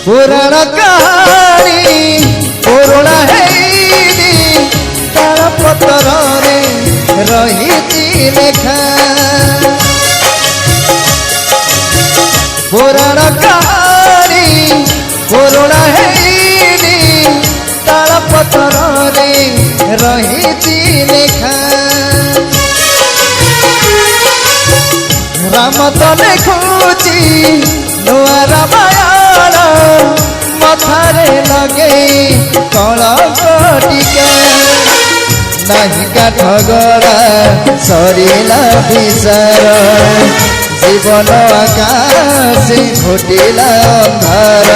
पुराण कहानी पुराणा हेनी तार पतर रे रही लेखा पुराण कहानी पुराणा हेनी तार पतर रे रही लेखा राम तो देखुची नुआ रामायण मथारे लगे कलंक टीका नहीं काठ गड़ा सरिला विचार जीवन आकाश फुटिला अंधार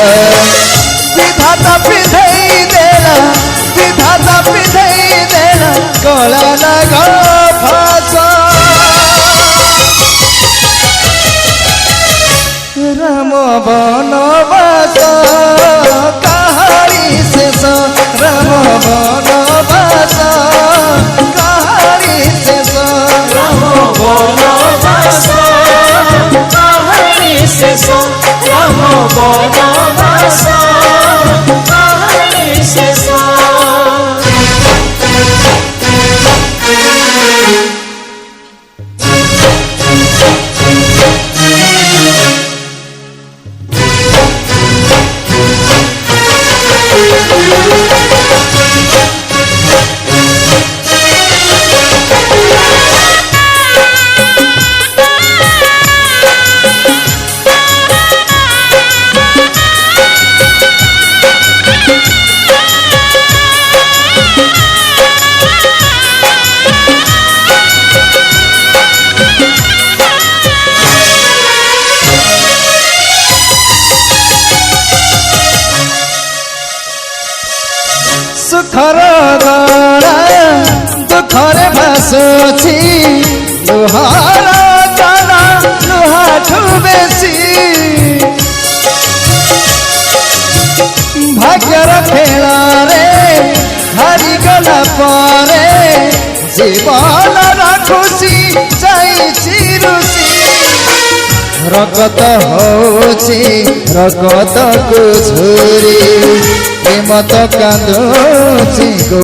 विधाता पिधई देला कला नाग फास राम बनवास कहानी शेष राम बनवास कहानी शेष राम बनवास कहानी शेष राम बनवास कहानी शेष सुखर गड़ा दुखरे भासुची लुहार जना लुहाठू बेसी भाग्यर खेल रे हारी गला परे जीवन खुशी जाइछि रुचि रगत होची रगत को झुरी मत कांदुची।